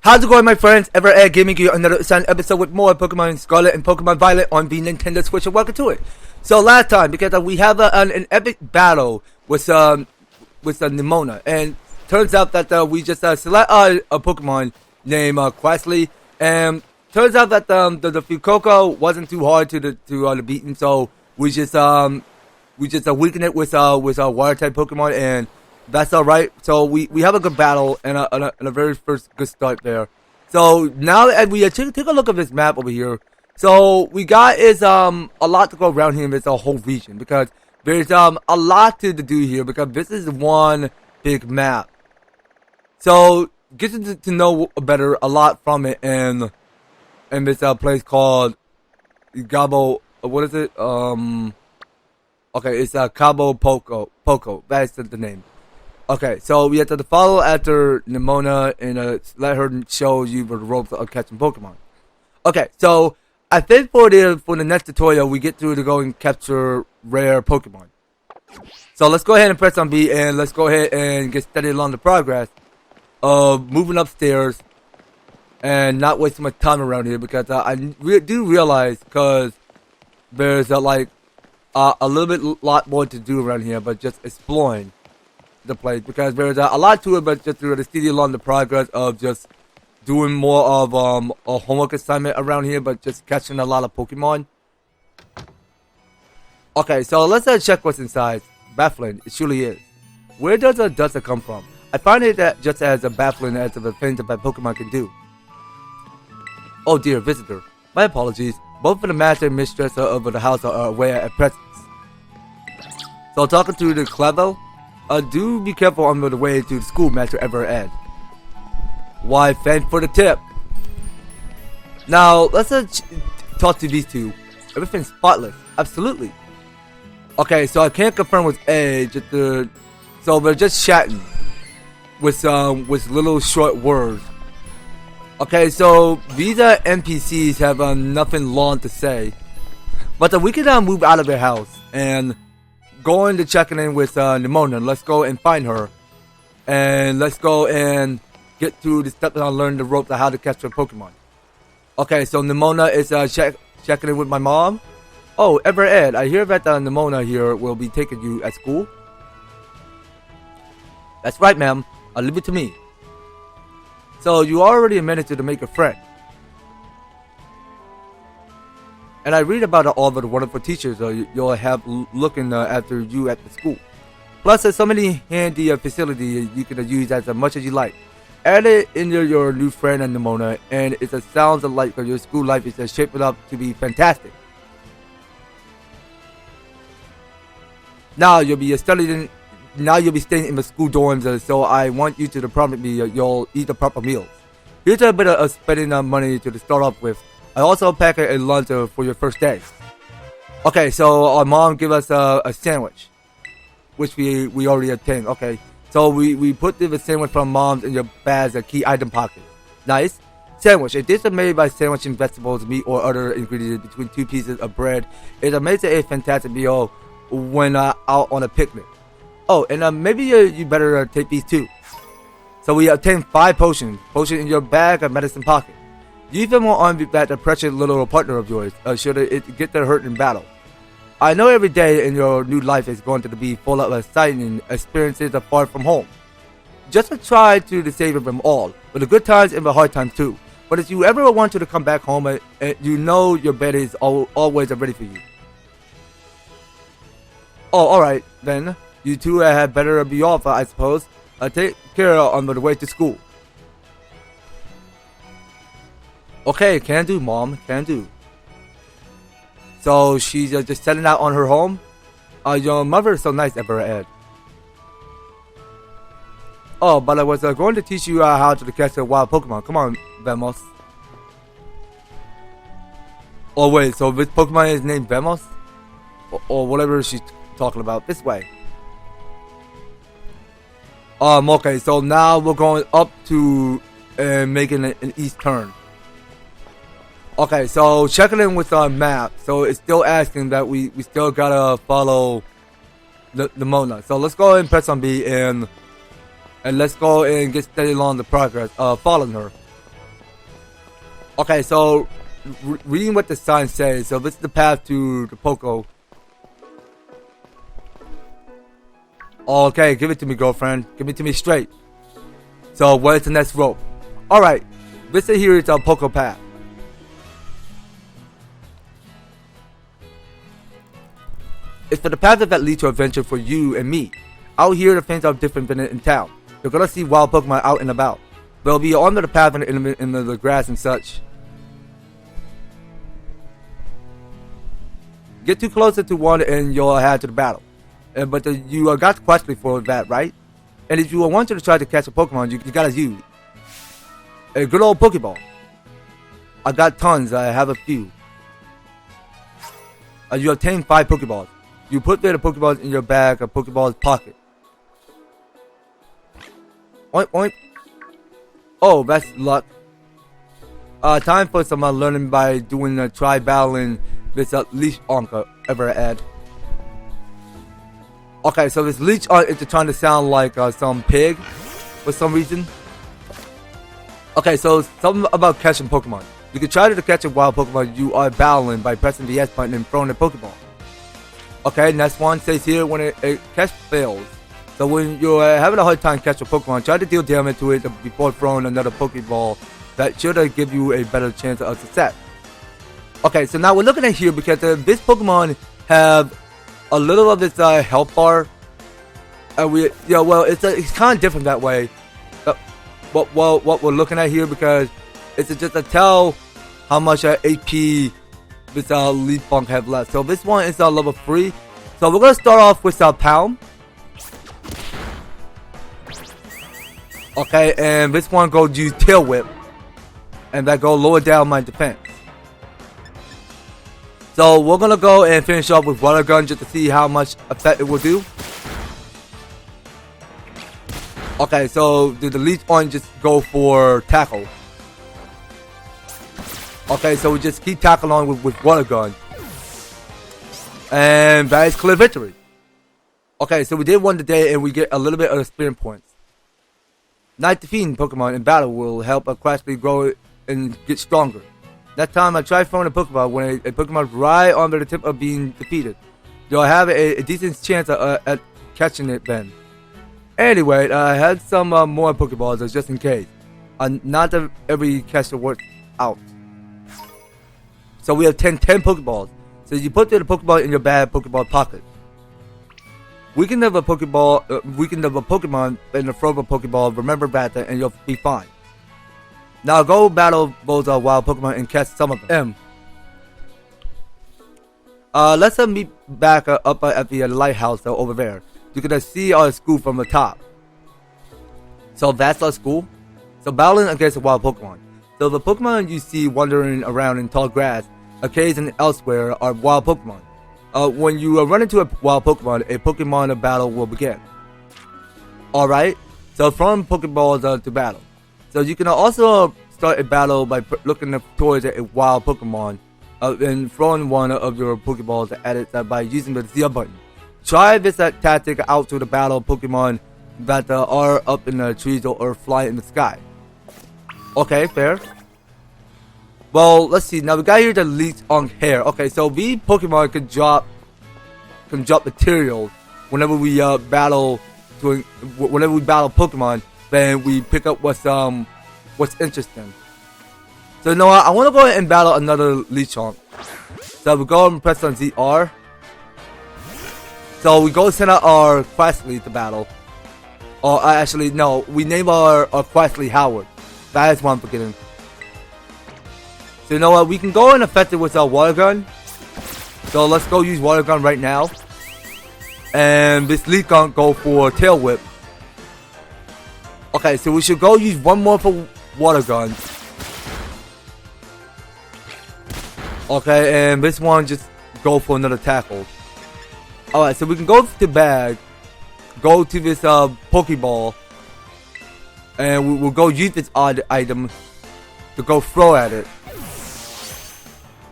How's it going, my friends? EverTastic Gaming here, another exciting episode with more Pokemon Scarlet and Pokemon Violet on the Nintendo Switch, and welcome to it. So last time, because we have an epic battle with Nemona, and turns out that we just select a Pokemon named Quaxly, and turns out that the Fuecoco wasn't too hard to beat, and so we just weaken it with our water type Pokemon, and that's alright. So we have a good battle and a very first good start there. So now that we take a look at this map over here, so we got is a lot to go around here in this whole region, because there's a lot to do here, because this is one big map. So getting to know better a lot from it in this place called Gabo. What is it? Okay, it's Cabo Poco. That's the name. Okay, so we have to follow after Nemona and let her show you the ropes of catching Pokemon. Okay, so I think for the next tutorial we get to go and capture rare Pokemon. So let's go ahead and press on B, and let's go ahead and get steady along the progress of moving upstairs and not wasting much time around here, because I do realize, because there's a lot more to do around here, but just exploring the place, because there's a lot to it, but just through the steady along the progress of just doing more of a homework assignment around here, but just catching a lot of Pokemon. Okay, so let's check what's inside. Baffling, it surely is. Where does a dust come from? I find it that just as baffling as the things that Pokemon can do. Oh dear, visitor. My apologies. Both of the master and mistress of the house are away at present. So talking to the clever, do be careful on the way to the school, Master EverTastic. Why, thanks for the tip. Now, let's talk to these two. Everything's spotless. Absolutely. Okay, so I can't confirm with A, so they're just chatting with little short words. Okay, so these NPCs have nothing long to say. But we can move out of their house and go into checking in with Nemona. Let's go and find her. And let's go and get through the steps and learn the ropes of how to capture Pokemon. Okay, so Nemona is checking in with my mom. Oh, EverTastic, I hear that Nemona here will be taking you at school. That's right, ma'am. I'll leave it to me. So you already admitted to make a friend. And I read about all of the wonderful teachers you'll have looking after you at the school. Plus, there's so many handy facilities you can use as much as you like. Add it in your new friend and Nemona, and it sounds like your school life is shaping up to be fantastic. Now you'll be studying. Now you'll be staying in the school dorms, so I want you to promise me you'll eat the proper meals. Here's a bit of spending money to start off with. I also pack a lunch for your first day. Okay, so our mom give us a sandwich, which we already obtained. Okay, so we put the sandwich from mom's in your bag's key item pocket. Nice. Sandwich. A dish made by sandwiching vegetables, meat, or other ingredients between two pieces of bread. It makes a fantastic meal when out on a picnic. Oh, and maybe you better take these too. So we obtained 5 potions. Potion in your bag of medicine pocket. You even more on that the precious little partner of yours, should it get their hurt in battle. I know every day in your new life is going to be full of exciting experiences far from home. Just try to savor them all, with the good times and the hard times too. But if you ever want to come back home, you know your bed is always ready for you. Oh, alright then. You two had better be off, I suppose. Take care on the way to school. Okay, can do, Mom. Can do. So she's just setting out on her home. Your mother is so nice, EverTastic. Oh, but I was going to teach you how to catch a wild Pokemon. Come on, Vamos. Oh wait, so this Pokemon is named Vamos, or whatever she's talking about. This way. Okay, so now we're going up to making an east turn. Okay, so checking in with our map. So it's still asking that we still gotta follow the Nemona. So let's go ahead and press on B, and let's go and get steady along the progress following her. Okay, so reading what the sign says, so this is the path to the Poco. Okay, give it to me, girlfriend. Give it to me straight. So, where's the next rope? Alright, this here is our Poco Path. It's for the path that leads to adventure for you and me. Out here, the things are different than in town. You're gonna see wild Pokemon out and about. They'll be on the path in the grass and such. Get too closer to one and you'll head to the battle. But you got questions for that, right? And if you want to try to catch a Pokemon, you gotta use a good old Pokeball. I got tons. I have a few. You obtain 5 Pokeballs. You put the Pokeballs in your bag or Pokeball's pocket. Oink oink. Oh, that's luck. Time for some learning by doing a try battling this leech onker ever add. Okay, so this leech is trying to sound like some pig for some reason. Okay, so something about catching Pokemon. You can try to catch a wild Pokemon you are battling by pressing the S button and throwing a Pokeball. Okay, next one says here when a catch fails. So when you're having a hard time catching a Pokemon, try to deal damage to it before throwing another Pokeball. That should give you a better chance of success. Okay, so now we're looking at here because this Pokemon have a little of its health bar. It's kind of different that way. What we're looking at here because it's just to tell how much AP this Leaf Bunk have left. So this one is level 3. So we're gonna start off with Pound. Okay, and this one go use Tail Whip, and that go lower down my defense. So we're gonna go and finish off with Water Gun just to see how much effect it will do. Okay, so did the Leech on just go for tackle? Okay, so we just keep tackling on with Water Gun. And that is clear victory. Okay, so we did one today and we get a little bit of experience points. Not defeating Pokemon in battle will help a gradually grow and get stronger. That time I tried throwing a Pokeball when a Pokemon right under the tip of being defeated. You'll have a decent chance at catching it then. Anyway, I had some more Pokeballs just in case. Not every catcher works out. So we have 10 Pokeballs. So you put the Pokeball in your bag Pokeball pocket. We can have a Pokeball. We can have a Pokemon in the throw of a Pokeball. Remember that, and you'll be fine. Now go battle those wild Pokemon and catch some of them. Let's meet back up at the lighthouse over there. You can see our school from the top. So that's our school. So battling against a wild Pokemon. So the Pokemon you see wandering around in tall grass, caves and elsewhere are wild Pokemon. When you run into a wild Pokemon, a Pokemon battle will begin. Alright, so from Pokeballs to battle. So you can also start a battle by looking towards a wild Pokemon and throwing one of your Pokeballs at it by using the Z button. Try this tactic out to the battle Pokemon that are up in the trees or fly in the sky. Okay, fair. Well, let's see. Now we got here the leech on hair. Okay, so we Pokemon can drop materials whenever we battle Pokemon. Then we pick up what's interesting. So you know what? I want to go ahead and battle another Lechonk. So we go and press on ZR. So we go send out our Questly to battle. Or actually no, we name our Questly Howard. That is what I'm forgetting. So you know what? We can go and affect it with our Water Gun. So let's go use Water Gun right now. And this Leaf Gun go for Tail Whip. Okay, so we should go use one more for Water Gun. Okay, and this one just go for another tackle. Alright, so we can go to the bag. Go to this Pokeball. And we'll go use this odd item to go throw at it.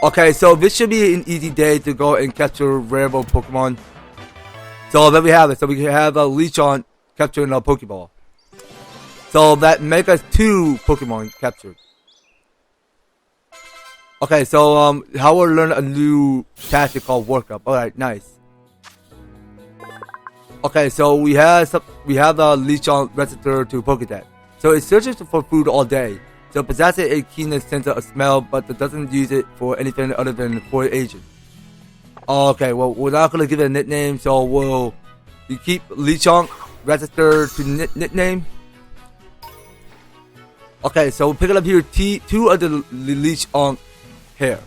Okay, so this should be an easy day to go and capture rare Pokemon. So there we have it. So we can have a Lechonk capturing a Pokeball. So that makes us 2 Pokemon captured. Okay, so how we'll learn a new tactic called workup. Alright, nice. Okay, so we have the leech on register to Pokedex. So it searches for food all day. So it possesses a keen sense of smell, but it doesn't use it for anything other than for agent. Okay, well we're not gonna give it a nickname, so you keep Lechonk register to nickname. Okay, so we'll pick it up here. 2 of the Lechonk hair.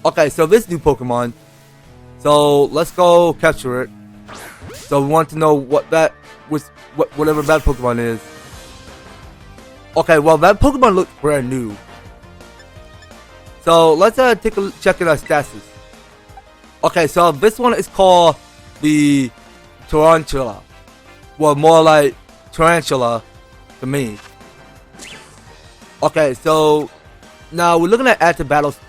Okay, so this new Pokemon. So let's go capture it. So we want to know whatever that Pokemon is. Okay, well that Pokemon looks brand new. So let's take a check at our status. Okay, so this one is called the Tarantula. Well, more like Tarantula to me. Okay, so now we're looking at active battles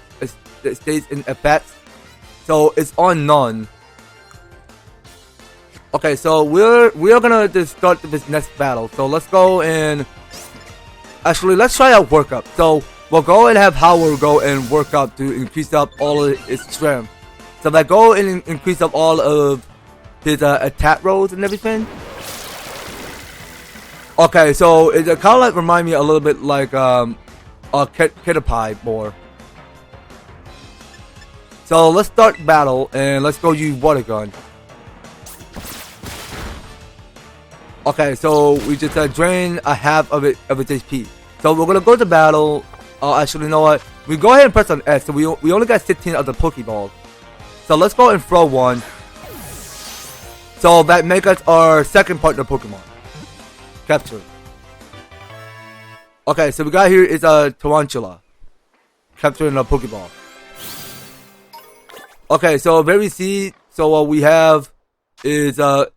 states in effects. So it's on none. Okay, so we're gonna just start this next battle. So let's go and actually let's try out workup. So we'll go and have Howard go and work up to increase up all of its strength. So if I go and increase up all of his attack rolls and everything. Okay, so it kind of like remind me a little bit like Caterpie more. So let's start battle and let's go use water gun. Okay, so we just drain a half of its HP. So we're gonna go to battle. Actually, you know what? We go ahead and press on S. So we only got 16 of the Pokeballs. So let's go and throw one. So that makes us our second partner Pokemon. Capture. Okay, so we got here is a Tarantula. Capturing a Pokeball. Okay, so very see. So what we have is a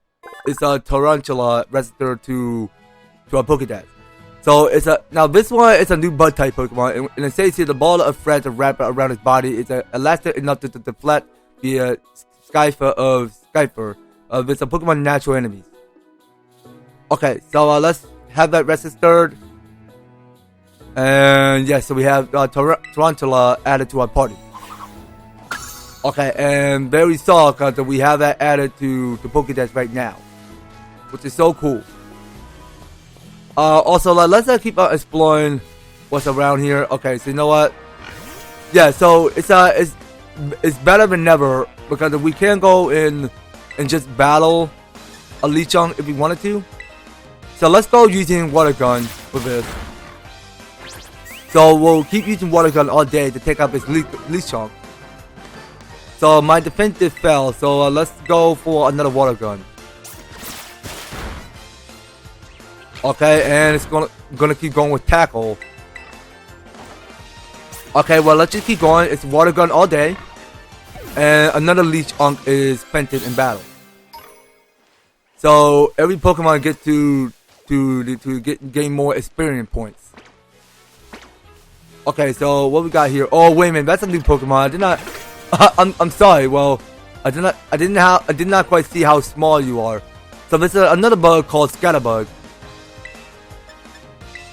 Tarantula registered to a Pokedex. So now this one is a new bug type Pokemon, and it says here the ball of threads wrapped around its body is elastic enough to deflect the Skyfer of Skyfer. It's a Pokemon natural enemies. Okay, so let's have that registered. And yeah, so we have Tarantula added to our party. Okay, and very saw that we have that added to the Pokédex right now, which is so cool. Also, let's keep exploring what's around here. Okay, so you know what? Yeah, so it's better than never because we can go in and just battle a Lechonk if we wanted to. So let's go using water gun for this. So we'll keep using water gun all day to take out this Lechonk. So my defensive fell. So let's go for another water gun. Okay, and it's gonna keep going with tackle. Okay, well let's just keep going. It's water gun all day, and another Lechonk is fainted in battle. So every Pokemon gets to gain more experience points. Okay, so what we got here? Oh wait a minute, that's a new Pokemon. I did not. I'm sorry. Well, I did not quite see how small you are. So this is another bug called Scatterbug.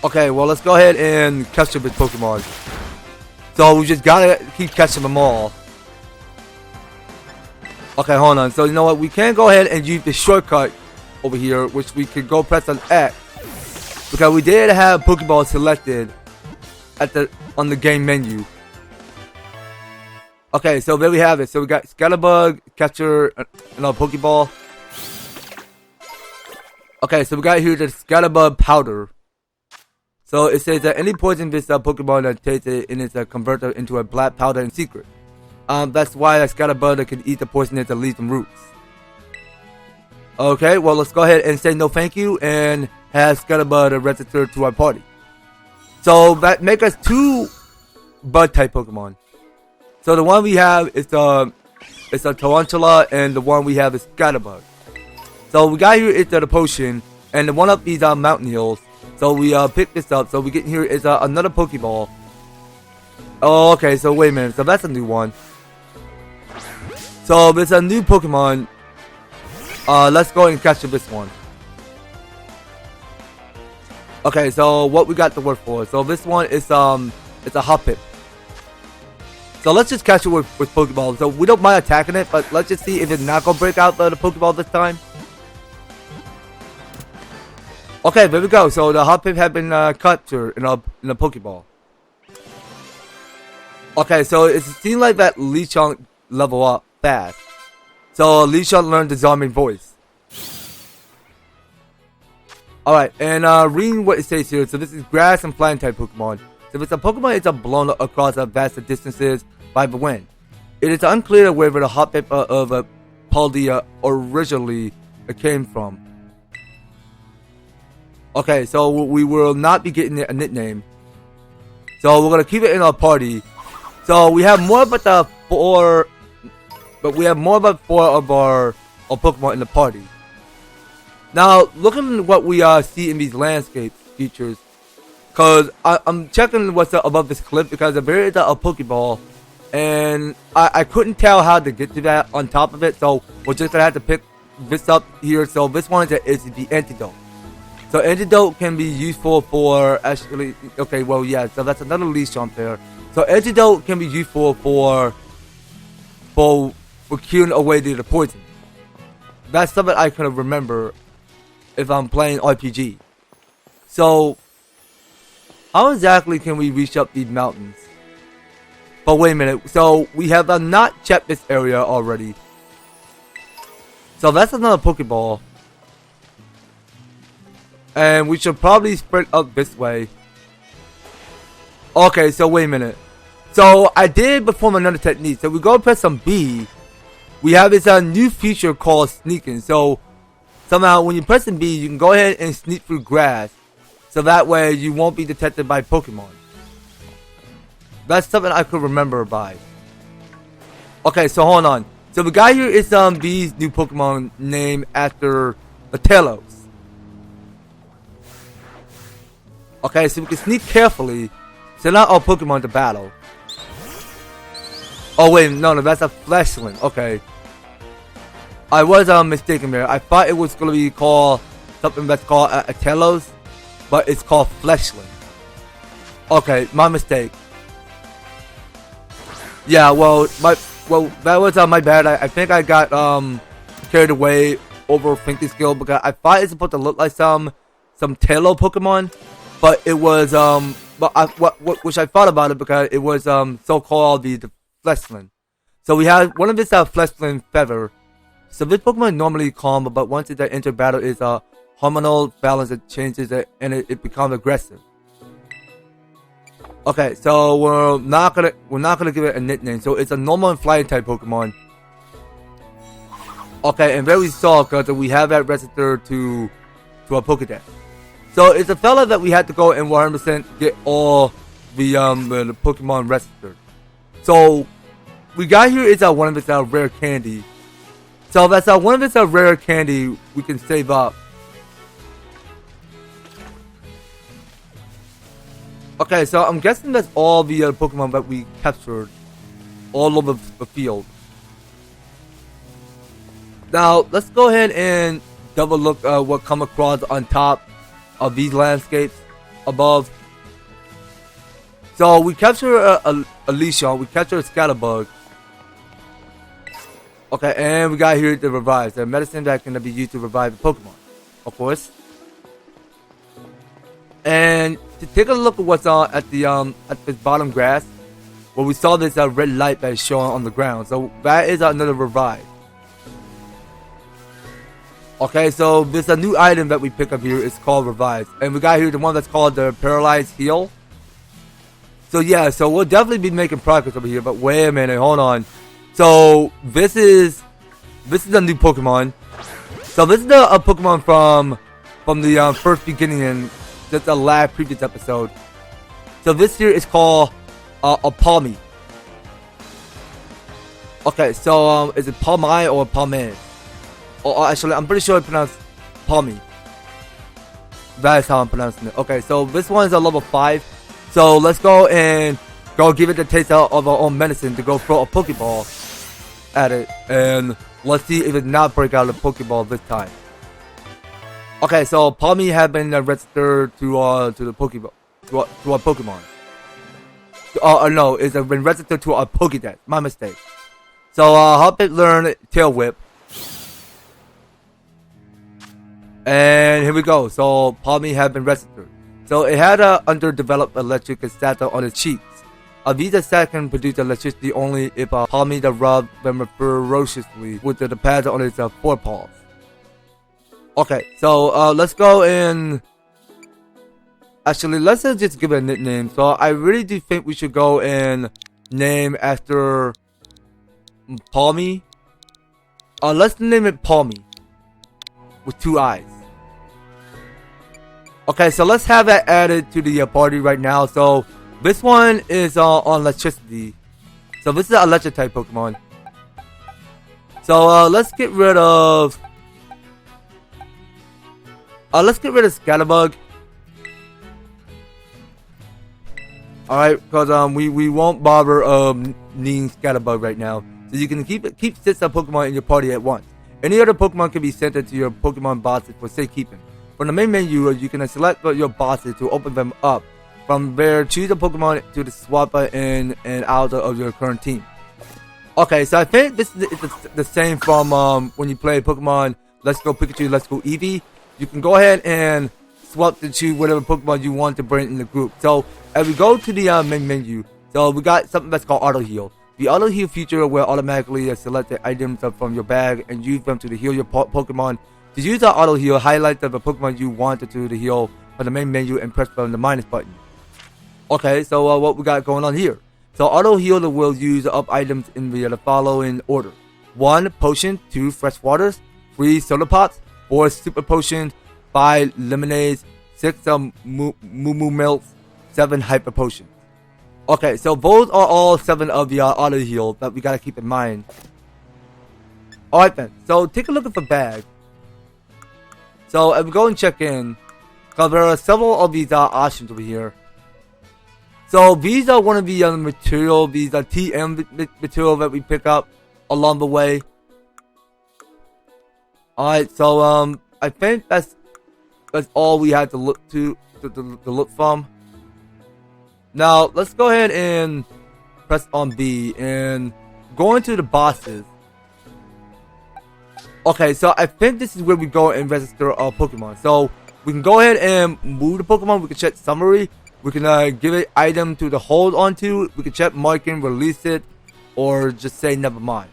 Okay, well let's go ahead and capture this Pokemon. So we just gotta keep catching them all. Okay, hold on. So you know what? We can go ahead and use the shortcut over here, which we can go press on X, because we did have Pokeball selected on the game menu. Okay, so there we have it. So we got Scatterbug, capture Pokeball. Okay, so we got here the Scatterbug powder. So it says that any poison this Pokemon that takes it and is converted into a black powder in secret. That's why a Scatterbug can eat the poisonous leaves and roots. Okay, well let's go ahead and say no thank you and have Scatterbug registered to our party. So that makes us 2 bug type Pokemon. So the one we have is a Tarantula, and the one we have is Scatterbug. So we got here is the potion, and the one up these mountain hills. So we pick this up. So we get here is another Pokeball. Oh, okay. So wait a minute. So that's a new one. So it's a new Pokemon. Let's go and capture this one. Okay. So what we got to work for? So this one is it's a Hoppip. So let's just catch it with Pokeball. So we don't mind attacking it, but let's just see if it's not gonna break out the Pokeball this time. Okay, there we go. So the Hoppip had been captured in a Pokeball. Okay, so it seems like that Lechonk level up fast. So Lechonk learned the zombie voice. Alright, and reading what it says here. So this is grass and flying type Pokemon. So if it's a Pokemon, it's blown across vast distances by the wind. It is unclear where the Hoppip of Paldea originally came from. Okay, so we will not be getting a nickname. So we're gonna keep it in our party. So we have more about four of our Pokemon in the party. Now, looking at what we see in these landscape features, because I'm checking what's above this cliff because there is a Pokeball, and I couldn't tell how to get to that on top of it, so we're just gonna have to pick this up here. So this one is the antidote. So antidote can be useful for actually. Okay, well yeah. So that's another leash on there. So antidote can be useful for curing away the poison. That's something I kind of remember if I'm playing RPG. So how exactly can we reach up these mountains? But wait a minute. So we have not checked this area already. So that's another Pokeball. And we should probably sprint up this way. Okay, so wait a minute. So I did perform another technique. So we go and press some B. We have this new feature called sneaking. So somehow when you press some B, you can go ahead and sneak through grass. So that way you won't be detected by Pokemon. That's something I could remember by. Okay, so hold on. So the guy here is these new Pokemon named after the Talos. Okay, so we can sneak carefully. So not all Pokemon to battle. Oh wait, no, that's a Fleshling. Okay. I was mistaken there. I thought it was gonna be called something that's called a Talos, but it's called Fleshling. Okay, my mistake. Yeah, well that was my bad. I think I got carried away over thinking skill because I thought it's supposed to look like some Talo Pokemon. But it was which I thought about it because it was so-called the Fleshling. So we have one of this Fleshling feather. So this Pokemon is normally calm, but once it enters battle, it's a hormonal balance. It changes it and it becomes aggressive. Okay, so we're not gonna give it a nickname. So it's a normal and flying type Pokemon. Okay, and very saw because we have that registered to our Pokedex. So it's a fella that we had to go and 100% get all the Pokemon registered. So we got here is one of its rare candy. So that's one of its rare candy we can save up. Okay, so I'm guessing that's all the Pokemon that we captured all over the field. Now let's go ahead and double look what come across on top of these landscapes above. So we capture a Lechonk, we capture a Scatterbug. Okay, and we got here the revive, the medicine that can be used to revive the Pokemon, of course. And to take a look at what's on at this bottom grass, where we saw this red light that is showing on the ground. So that is another revive. Okay, so there's a new item that we pick up here. It's called Revive. And we got here the one that's called the Paralyzed Heal. So yeah, so we'll definitely be making progress over here. But wait a minute, hold on. So this is a new Pokemon. So this is a Pokemon from the first beginning in just the last previous episode. So this here is called a Palmy. Okay, so is it Palmy or Palme? Oh, actually, I'm pretty sure it's pronounced Palmy. That is how I'm pronouncing it. Okay, so this one is a level 5. So let's go and give it the taste of our own medicine to go throw a Pokeball at it. And let's see if it not break out a Pokeball this time. Okay, so Palmy have been registered to the Pokeball, to our Pokemon. No, it's been registered to a Pokédex. My mistake. So help it learn Tail Whip. And here we go. So Palmy had been registered. So it had a underdeveloped electric status on its cheeks. A Visa stat can produce electricity only if Palmy rubs them ferociously with the pads on its forepaws. Okay, so let's go and actually let's just give it a nickname. So I really do think we should go and name after Palmy. Let's name it Palmy with 2 eyes. Okay, so let's have that added to the party right now. So this one is on electricity. So this is an electric type Pokemon. So let's get rid of Scatterbug. Alright, because we won't bother needing Scatterbug right now. So you can keep 6 Pokemon in your party at once. Any other Pokemon can be sent into your Pokemon boxes for safekeeping. From the main menu, you can select your boxes to open them up. From there, choose a Pokemon to swap in and out of your current team. Okay, so I think this is the same from when you play Pokemon Let's Go Pikachu, Let's Go Eevee. You can go ahead and swap to choose whatever Pokemon you want to bring in the group. So as we go to the main menu, so we got something that's called Auto Heal. The Auto Heal feature will automatically select the items from your bag and use them to heal your Pokemon. To use the Auto Heal, highlight the Pokemon you want to heal from the main menu and press the minus button. Okay, so what we got going on here? So Auto Heal will use up items in the following order: 1 potion, 2 fresh waters, 3 soda pots, 4 super potions, 5 lemonades, 6 moo milks, 7 hyper potions. Okay, so those are all 7 of the Auto Heal that we gotta keep in mind. Alright then, so take a look at the bag. So if we go and check in, because there are several of these options over here. So these are one of the material, these TM material that we pick up along the way. Alright, so I think that's all we had to look to look from. Now let's go ahead and press on B and go into the bosses. Okay, so I think this is where we go and register our Pokemon. So we can go ahead and move the Pokemon. We can check summary. We can give it item to hold onto. We can check marking, release it, or just say never mind.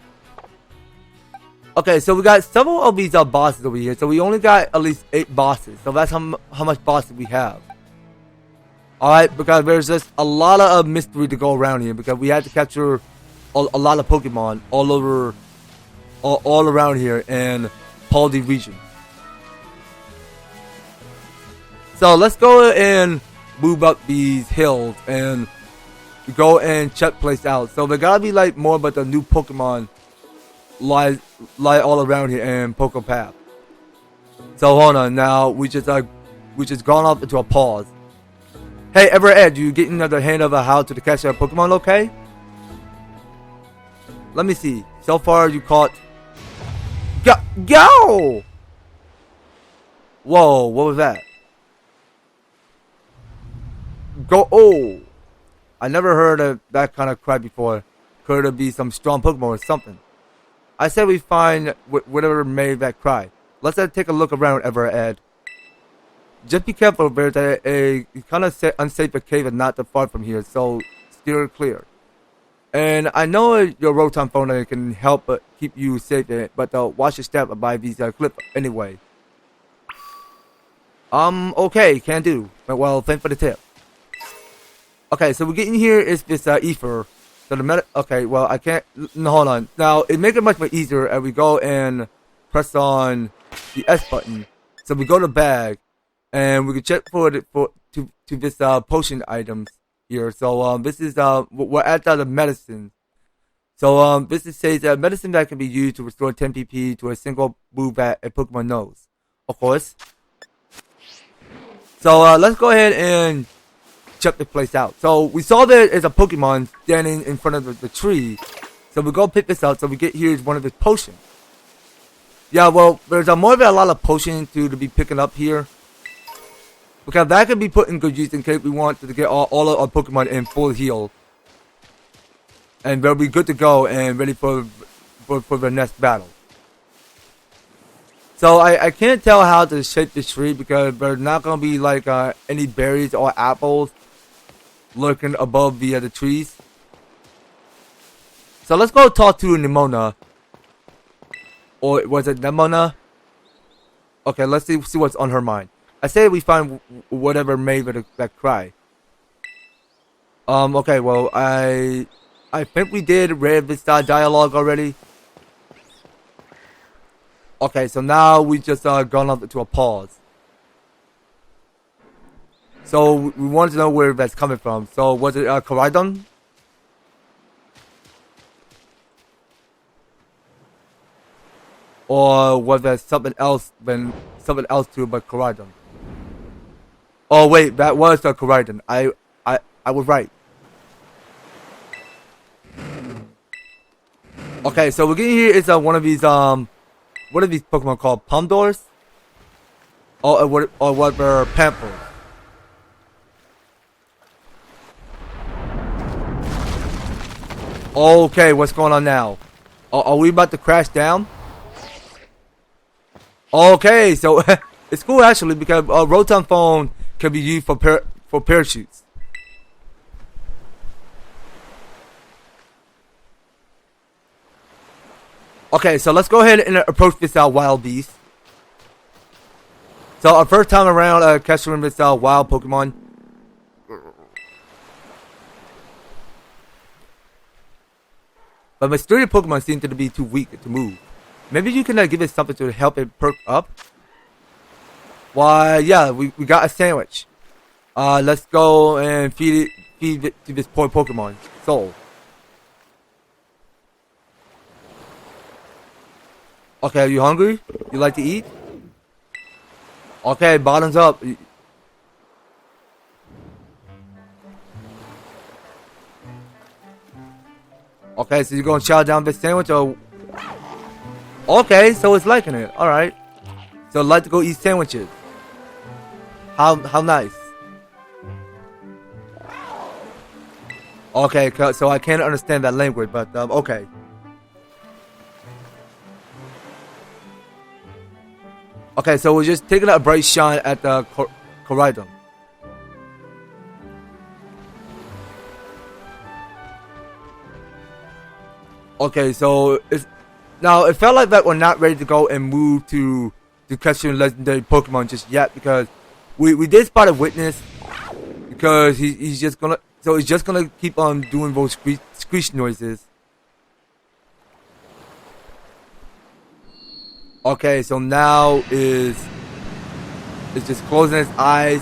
Okay, so we got several of these bosses over here. So we only got at least 8 bosses. So that's how much bosses we have. Alright, because there's just a lot of mystery to go around here. Because we had to capture a lot of Pokemon all around here in Paldy region. So let's go and move up these hills and go and check place out. So there gotta be like more, but the new Pokemon lie all around here in Poco Path. So hold on, now we just gone off into a pause. Hey, Ed, you getting the hint of how to catch a Pokemon? Okay. Let me see. So far, you caught. Go! Whoa, what was that? Go! Oh, I never heard of that kind of cry before. Could it be some strong Pokemon or something? I said we find whatever made that cry. Let's take a look around, Ed. Just be careful, there's a kind of unsafe cave not too far from here, so steer clear. And I know your Rotom phone can help keep you safe, but watch your step by these clips anyway. Okay, can do. But well, thanks for the tip. Okay, so we're getting here is this ether. So the okay, well I can't. No, hold on. Now it makes it much more easier as we go and press on the S button. So we go to bag, and we can check for this potion items here. So this is we're at the medicine. So this says medicine that can be used to restore 10 PP to a single move that a Pokemon knows. Of course. So let's go ahead and check the place out. So we saw there is a Pokemon standing in front of the tree. So we go pick this out. So we get here is one of his potions. Yeah, well, there's more than a lot of potions to be picking up here. Because that can be put in good use in case we want to get all of our Pokemon in full heal and we'll be good to go and ready for the next battle. So I can't tell how to shape the tree because there's not gonna be like any berries or apples lurking above the trees. So let's go talk to Nemona. Or was it Nemona? Okay, let's see what's on her mind. I say we find whatever made that cry. Okay, well, I think we did read this dialogue already. Okay, so now we just gone up to a pause. So we wanted to know where that's coming from. So was it Koraidon? Or was there something else to but Koraidon? Oh wait, that was Koraidon. I was right. Okay, so we're getting here is one of these what are these Pokemon called? Pomdors? Or what they're Pampers? Okay, what's going on now? Are we about to crash down? Okay, so it's cool actually because a Rotom phone can be used for parachutes. Okay, so let's go ahead and approach this wild beast. So our first time around catching this wild Pokemon. But my sturdy Pokemon seem to be too weak to move. Maybe you can give it something to help it perk up. Why, yeah, we got a sandwich. Let's go and feed it to this poor Pokemon. Soul. Okay, are you hungry? You like to eat? Okay, bottoms up. Okay, so you're gonna chow down this sandwich or... Okay, so it's liking it. Alright. So like to go eat sandwiches. How nice. Okay, so I can't understand that language, but okay. Okay, so we're just taking a bright shine at the Koraidon. Okay, so it's now it felt like that we're not ready to go and move to catching legendary Pokemon just yet because we did spot a witness because he's just gonna keep on doing those screech noises. Okay, so now it's just closing its eyes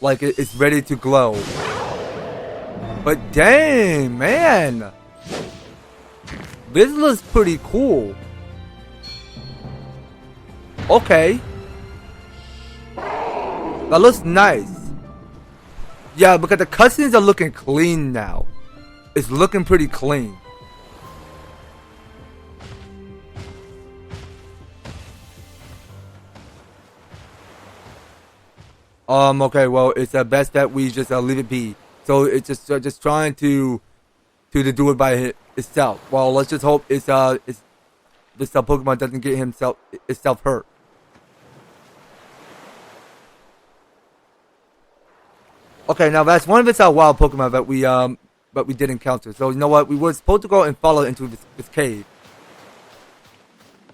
like it's ready to glow. But dang, man, this looks pretty cool. Okay, that looks nice. Yeah, because the cutscenes are looking clean now. It's looking pretty clean. Okay, well, it's best that we just leave it be. So it's just trying to do it by itself. Well, let's just hope this Pokemon doesn't get itself hurt. Okay, now that's one of its wild Pokemon that we did encounter. So you know what? We were supposed to go and follow into this cave.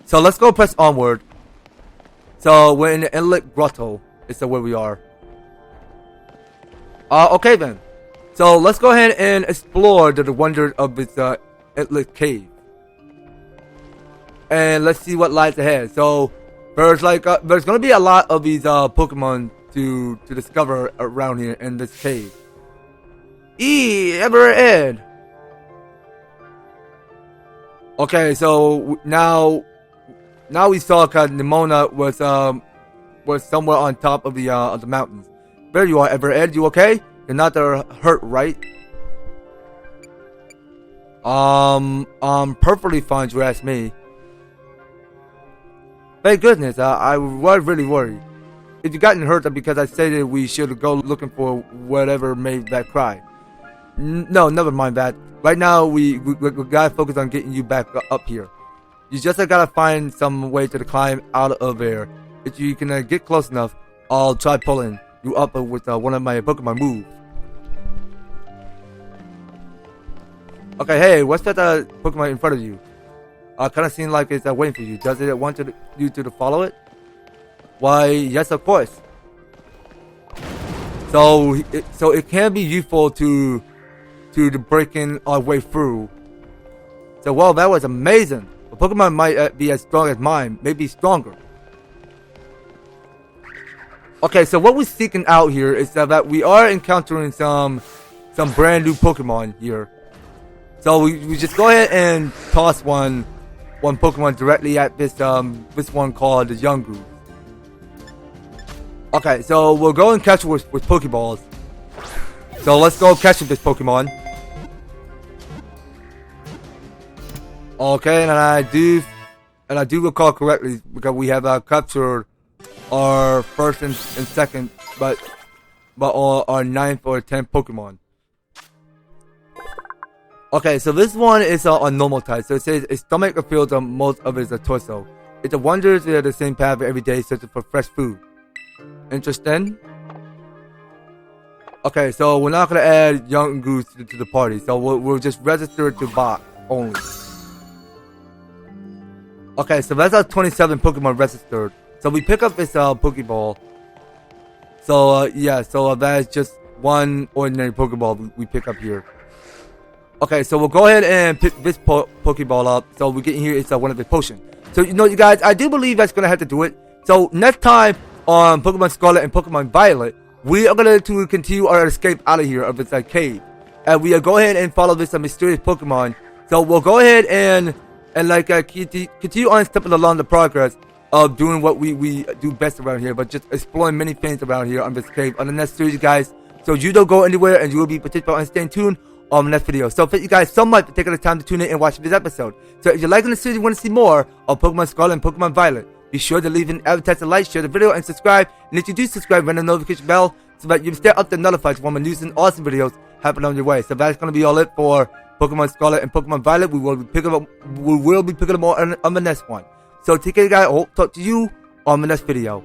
So let's go press onward. So we're in the Inlet Grotto. Is where we are. Okay then. So let's go ahead and explore the wonders of this Inlet Cave. And let's see what lies ahead. So there's gonna be a lot of these Pokemon to discover around here in this cave. Ed. Okay, so now we saw Nemona was somewhere on top of the mountains. There you are, Ed. You okay? You're not hurt, right? I'm perfectly fine. You ask me. Thank goodness. I was really worried. If you gotten hurt, because I said that we should go looking for whatever made that cry. No, never mind that. Right now, we gotta focus on getting you back up here. You just gotta find some way to climb out of there. If you can get close enough, I'll try pulling you up with one of my Pokemon moves. Okay, hey, what's that Pokemon in front of you? Kind of seems like it's waiting for you. Does it want you to follow it? Why, yes, of course. So it can be useful to breaking our way through. So, well, that was amazing. A Pokemon might be as strong as mine, maybe stronger. Okay, so what we're seeking out here is that we are encountering some brand new Pokemon here. So we just go ahead and toss one Pokemon directly at this one called the Yungu. Okay, so we'll go and catch it with Pokeballs. So let's go catch this Pokemon. Okay, and I do recall correctly because we have captured our first and second, but our 9th or 10th Pokemon. Okay, so this one is on normal type. So it says its stomach fills most of its torso. It wanders the same path every day, searching for fresh food. Interesting. Okay, so we're not gonna add young goose to the party, so we'll just register to bot only. Okay, so that's our 27 Pokemon registered. So we pick up this Pokeball. So yeah, so that is just one ordinary Pokeball we pick up here. Okay, so we'll go ahead and pick this Pokeball up. So we get here, it's one of the potions. So you know, you guys, I do believe that's gonna have to do it. So next time on Pokemon Scarlet and Pokemon Violet, we are going to continue our escape out of here of this cave, and we go ahead and follow this mysterious Pokemon. So we'll go ahead and continue on stepping along the progress of doing what we do best around here, but just exploring many things around here on this cave on the next series, guys. So you don't go anywhere, and you will be participating and staying tuned on the next video. So thank you guys so much for taking the time to tune in and watch this episode. So if you're liking the series and want to see more of Pokemon Scarlet and Pokemon Violet, be sure to leave an EverTastic like, share the video, and subscribe. And if you do subscribe, ring the notification bell so that you stay up to notified when my news and awesome videos happen on your way. So that's going to be all it for Pokemon Scarlet and Pokemon Violet. We will be picking up more on the next one. So take care, guys. I hope to talk to you on the next video.